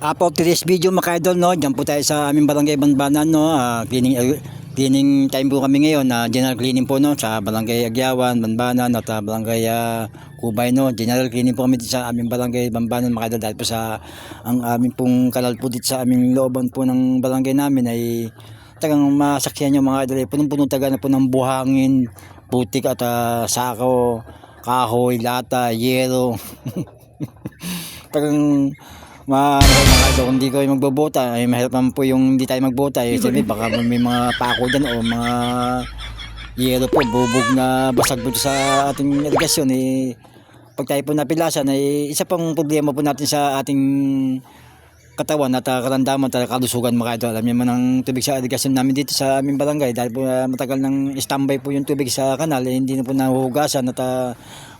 For today's video mga idol, no, dyan po tayo sa aming barangay Banbanan, no, cleaning time po kami ngayon, general cleaning po, no, sa barangay Agyawan, Banbanan, at barangay Kubay, no, general cleaning po kami dito sa aming barangay Banbanan mga idol, dahil po sa ang aming pong kanal po dito sa aming looban po ng barangay namin ay tagang masaksihan nyo mga idol, punong-punong taga na po ng buhangin, putik at sako, kahoy, lata, yero. Tagang mga idol, kung hindi kayo magbobota ay mahirap naman po yung hindi tayo magbota sabi baka may mga pako dyan o mga yero po, bubog na basag po sa ating irigasyon pag tayo po napilasan ay isa pang problema po natin sa ating katawan at karamdaman at kalusugan mga idol. Alam niyo man ang tubig sa irigasyon namin dito sa aming barangay dahil po matagal nang standby po yung tubig sa kanal, hindi na po nahuhugasan at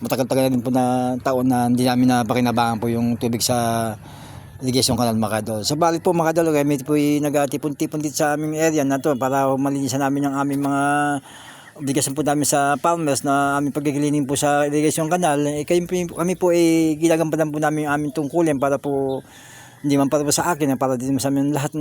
matagal-tagal din po na taon na hindi namin napakinabangan po yung tubig sa irrigation canal mga idol. So balik po mga idol, kami po nagtipon-tipon dito sa aming area na to para malinisan namin ang aming mga obligasyon po namin sa farmers na aming pagkikilining po sa irrigation canal. Kami po ginagampanan po namin ang aming tungkulin para po hindi man para sa akin, para din sa amin lahat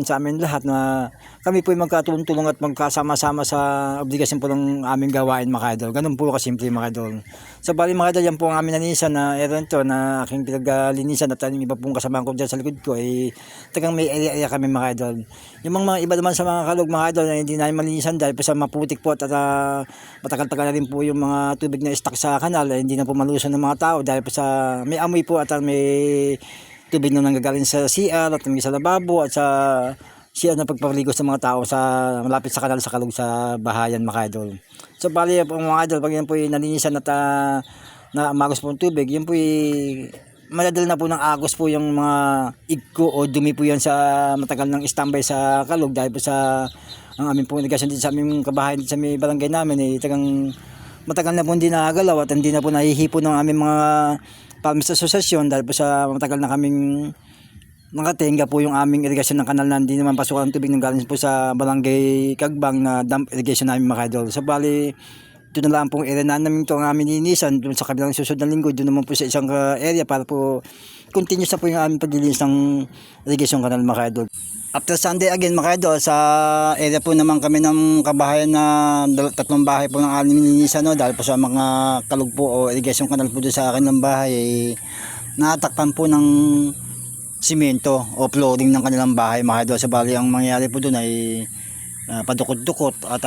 na kami po ay magkatulong-tulong at magkasama-sama sa obligasyon po ng aming gawain mga idol. Ganun po kasimple mga idol. So bali mga idol, yan po ang aming naninisan na area to na aking pinaglinisan at yung iba pong kasama ko dyan sa likod ko ay tagang may area kami mga idol. Yung mga iba naman sa mga kalog mga idol na hindi namin malinisan dahil po sa maputik po at matagal-tagal na rin po yung mga tubig na stock sa kanal, hindi na po malusan ng mga tao dahil po sa may amoy po at may tubig na nanggagaling sa CR at sa lababo at sa CR na pagpapaligo sa mga tao sa malapit sa kanal sa kalog sa bahayan mga idol. So bali po mga idol, pag yan po nalinisan at na magos po ng tubig, yun po madadala na po ng agos po yung mga igko o dumi po yan sa matagal ng standby sa kalog dahil po sa ang aming po irigasyon dito sa aming kabahayan dito sa may barangay namin tagang matagal na po hindi nakagalaw at hindi na po nahihipo ng aming mga Farmers Association dahil po sa matagal na kaming nakatenga po yung aming irigasyon ng kanal na hindi naman pasukan ng tubig ng galing po sa barangay Kagbang na dump irrigation namin mga idol. So bali, doon na lang pong area na namin ito ang aming ninisan doon sa kabilang susunod na linggo, doon naman po sa isang area para po continuous na po yung aming paglilinis ng irrigation kanal mga idol. After Sunday again mga idol, sa area po naman kami ng kabahayan na tatlong bahay po ng aming nilinisan, no, dahil po sa mga kalug po o irrigation canal po doon sa akin ng bahay natakpan po ng simento o flooring ng kanilang bahay mga idol. Sa bali ang mangyayari po doon ay padukot-dukot at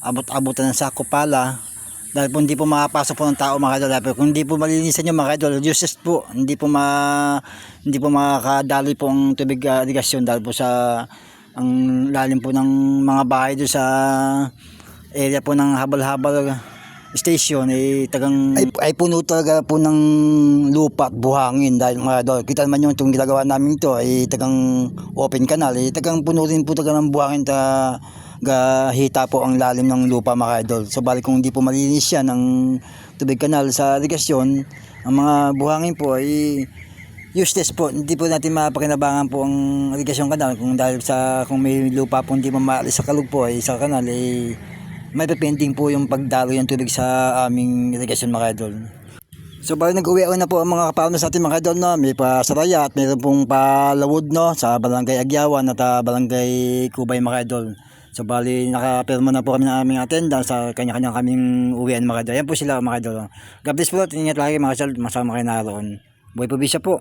abot-abutan ng sako pala dahil po hindi po makapasok po ng tao mga idol. Pero kung hindi po malinisan nyo mga idol, useless po, hindi po makakadali po ang tubig irigasyon dahil po sa ang lalim po ng mga bahay doon sa area po ng habal-habal station ay puno talaga po ng lupa at buhangin dahil mga idol. Kita naman yung itong ginagawa namin ito ay tagang open canal, tagang puno rin po talaga ng buhangin hita po ang lalim ng lupa mga idol. So bali kung hindi po malinis yan ang tubig kanal sa irigasyon, ang mga buhangin po ay useless po. Hindi po natin mapakinabangan po ang irigasyon kanal kung may lupa po hindi po maalis sa kalug po sa kanal may depending po yung pagdalo ng tubig sa aming irigasyon mga idol. So bali nag-uwi na po ang mga kapartners natin mga idol, no? May pa Saraya at mayroon pong palawod, no, sa barangay Agyawan at barangay Kubay mga idol. So bali nakapirma na po kami ng aming attendance sa kanya-kanya kaming uwian mga idol. Yan po sila mga idol. God bless po, ingat lagi mga idol, masama kayo naroon. Buhay po bisa po.